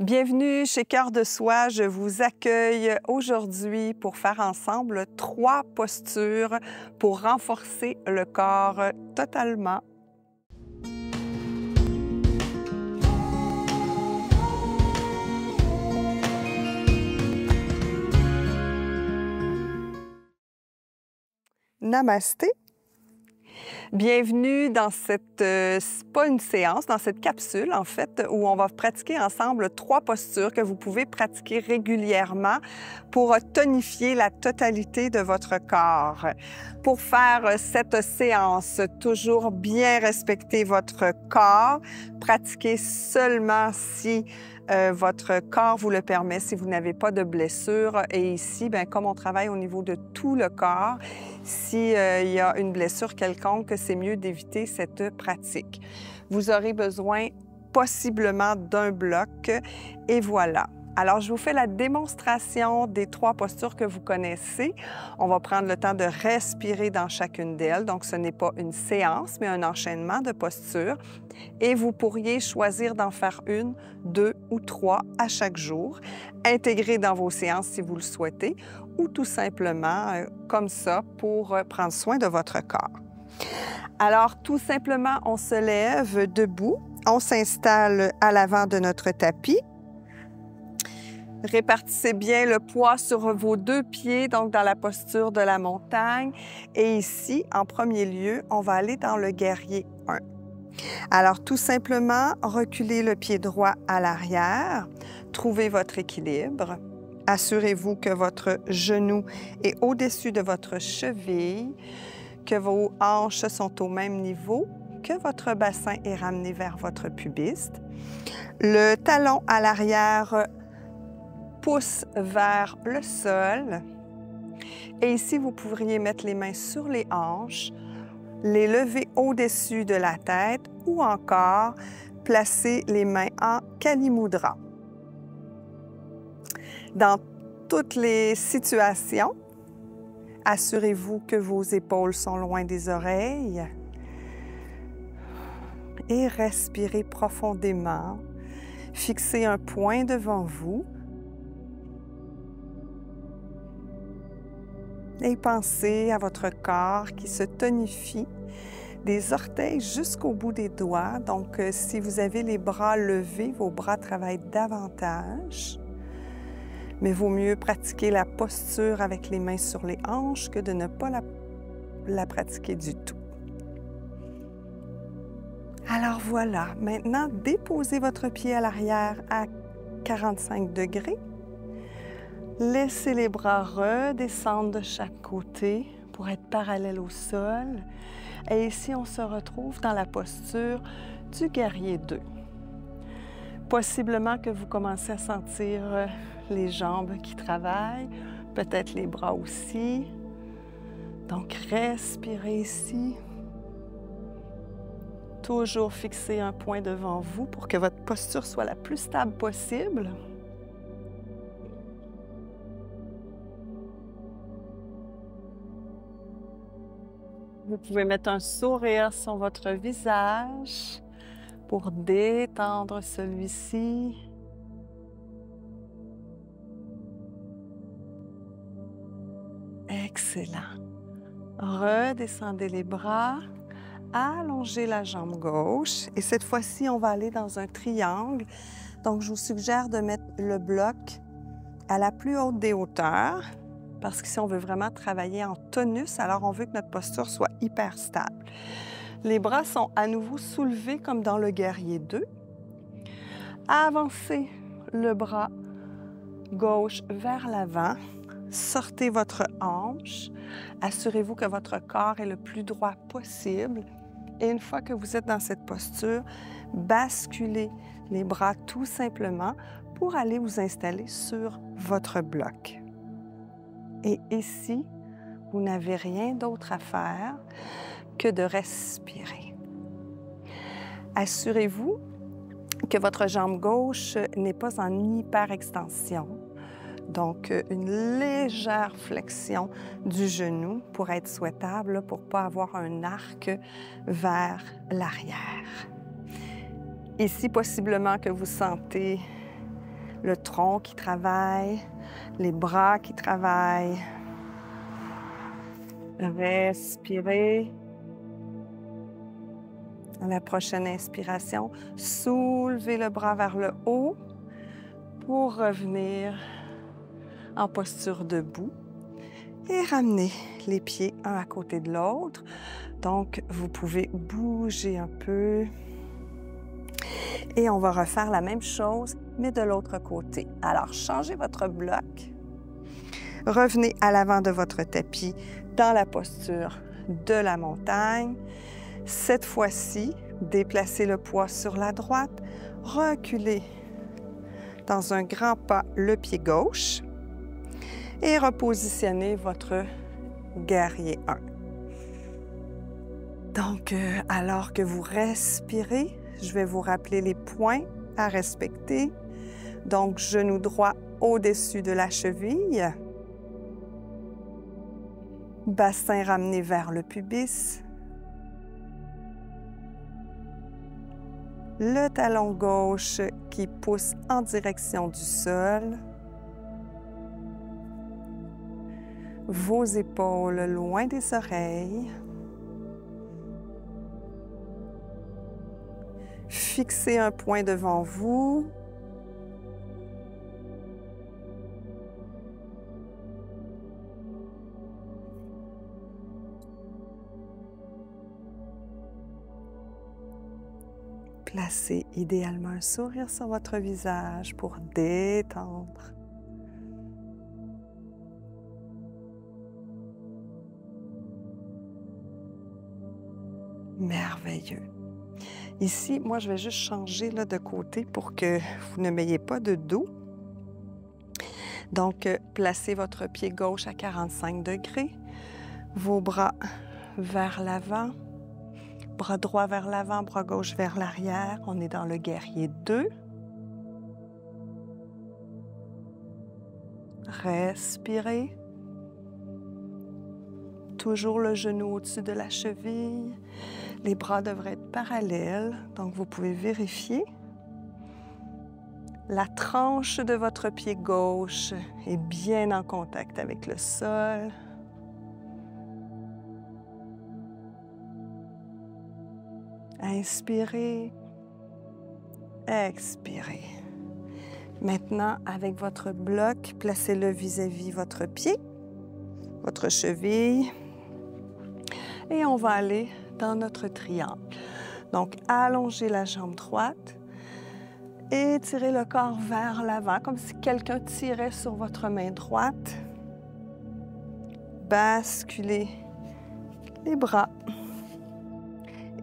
Bienvenue chez Cœur de Soi. Je vous accueille aujourd'hui pour faire ensemble 3 postures pour renforcer le corps totalement. Namasté. Bienvenue dans cette, pas une séance, dans cette capsule en fait, où on va pratiquer ensemble 3 postures que vous pouvez pratiquer régulièrement pour tonifier la totalité de votre corps. Pour faire cette séance, toujours bien respecter votre corps, pratiquez seulement si votre corps vous le permet, si vous n'avez pas de blessure. Et ici, bien, comme on travaille au niveau de tout le corps, s'il y a une blessure quelconque, c'est mieux d'éviter cette pratique. Vous aurez besoin possiblement d'un bloc et voilà. Alors, je vous fais la démonstration des 3 postures que vous connaissez. On va prendre le temps de respirer dans chacune d'elles. Donc, ce n'est pas une séance, mais un enchaînement de postures. Et vous pourriez choisir d'en faire 1, 2 ou 3 à chaque jour, intégrer dans vos séances si vous le souhaitez, ou tout simplement comme ça pour prendre soin de votre corps. Alors, tout simplement, on se lève debout, on s'installe à l'avant de notre tapis. Répartissez bien le poids sur vos 2 pieds, donc dans la posture de la montagne. Et ici, en premier lieu, on va aller dans le guerrier 1. Alors, tout simplement, reculez le pied droit à l'arrière, trouvez votre équilibre. Assurez-vous que votre genou est au-dessus de votre cheville, que vos hanches sont au même niveau, que votre bassin est ramené vers votre pubis. Le talon à l'arrière pousse vers le sol. Et ici, vous pourriez mettre les mains sur les hanches, les lever au-dessus de la tête ou encore placer les mains en Kali Mudra. Dans toutes les situations, assurez-vous que vos épaules sont loin des oreilles et respirez profondément. Fixez un point devant vous et pensez à votre corps qui se tonifie des orteils jusqu'au bout des doigts. Donc, si vous avez les bras levés, vos bras travaillent davantage. Mais vaut mieux pratiquer la posture avec les mains sur les hanches que de ne pas la pratiquer du tout. Alors voilà, maintenant, déposez votre pied à l'arrière à 45 degrés. Laissez les bras redescendre de chaque côté pour être parallèles au sol. Et ici, on se retrouve dans la posture du guerrier 2. Possiblement que vous commencez à sentir les jambes qui travaillent, peut-être les bras aussi. Donc, respirez ici. Toujours fixer un point devant vous pour que votre posture soit la plus stable possible. Vous pouvez mettre un sourire sur votre visage pour détendre celui-ci. Excellent. Redescendez les bras, allongez la jambe gauche et cette fois-ci, on va aller dans un triangle. Donc, je vous suggère de mettre le bloc à la plus haute des hauteurs parce que si on veut vraiment travailler en tonus, alors on veut que notre posture soit hyper stable. Les bras sont à nouveau soulevés comme dans le guerrier 2. Avancez le bras gauche vers l'avant. Sortez votre hanche. Assurez-vous que votre corps est le plus droit possible. Et une fois que vous êtes dans cette posture, basculez les bras tout simplement pour aller vous installer sur votre bloc. Et ici, vous n'avez rien d'autre à faire que de respirer. Assurez-vous que votre jambe gauche n'est pas en hyperextension. Donc, une légère flexion du genou pour être souhaitable, pour ne pas avoir un arc vers l'arrière. Ici, possiblement que vous sentez le tronc qui travaille, les bras qui travaillent. Respirez. À la prochaine inspiration, soulevez le bras vers le haut pour revenir en posture debout et ramenez les pieds un à côté de l'autre. Donc, vous pouvez bouger un peu. Et on va refaire la même chose, mais de l'autre côté. Alors, changez votre bloc. Revenez à l'avant de votre tapis dans la posture de la montagne. Cette fois-ci, déplacez le poids sur la droite, reculez dans un grand pas le pied gauche et repositionnez votre guerrier 1. Donc, alors que vous respirez, je vais vous rappeler les points à respecter. Donc, genou droit au-dessus de la cheville. Bassin ramené vers le pubis. Le talon gauche qui pousse en direction du sol. Vos épaules loin des oreilles. Fixez un point devant vous. Placez idéalement un sourire sur votre visage pour détendre. Merveilleux. Ici, moi, je vais juste changer là, de côté pour que vous ne m'ayez pas de dos. Donc, placez votre pied gauche à 45 degrés, vos bras vers l'avant. Bras droit vers l'avant, bras gauche vers l'arrière. On est dans le guerrier 2. Respirez. Toujours le genou au-dessus de la cheville. Les bras devraient être parallèles, donc vous pouvez vérifier. La tranche de votre pied gauche est bien en contact avec le sol. Inspirez, expirez. Maintenant, avec votre bloc, placez-le vis-à-vis votre pied, votre cheville. Et on va aller dans notre triangle. Donc, allongez la jambe droite et tirez le corps vers l'avant, comme si quelqu'un tirait sur votre main droite. Basculez les bras.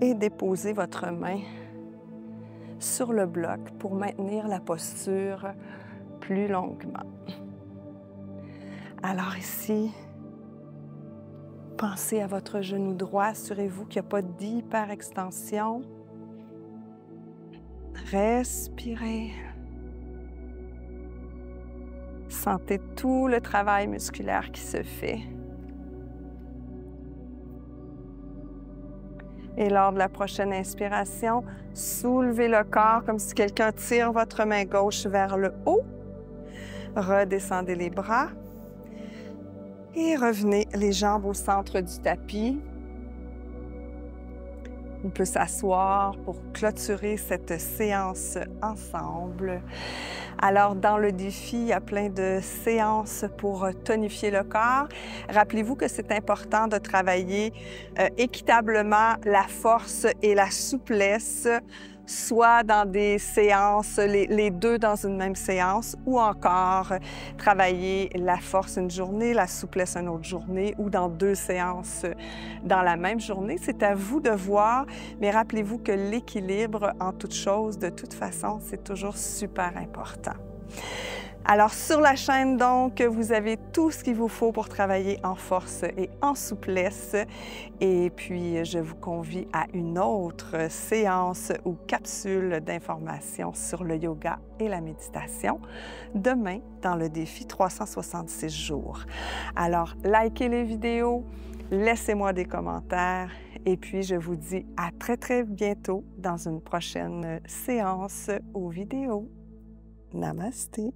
Et déposez votre main sur le bloc pour maintenir la posture plus longuement. Alors ici, pensez à votre genou droit, assurez-vous qu'il n'y a pas d'hyperextension. Respirez. Sentez tout le travail musculaire qui se fait. Et lors de la prochaine inspiration, soulevez le corps comme si quelqu'un tire votre main gauche vers le haut. Redescendez les bras et revenez les jambes au centre du tapis. On peut s'asseoir pour clôturer cette séance ensemble. Alors, dans le défi, il y a plein de séances pour tonifier le corps. Rappelez-vous que c'est important de travailler équitablement la force et la souplesse, soit dans des séances, les deux dans une même séance, ou encore travailler la force une journée, la souplesse une autre journée, ou dans deux séances dans la même journée. C'est à vous de voir, mais rappelez-vous que l'équilibre en toute chose, de toute façon, c'est toujours super important. Alors, sur la chaîne, donc, vous avez tout ce qu'il vous faut pour travailler en force et en souplesse. Et puis, je vous convie à une autre séance ou capsule d'information sur le yoga et la méditation demain dans le défi 366 jours. Alors, likez les vidéos, laissez-moi des commentaires et puis je vous dis à très, très bientôt dans une prochaine séance ou vidéo. Namasté.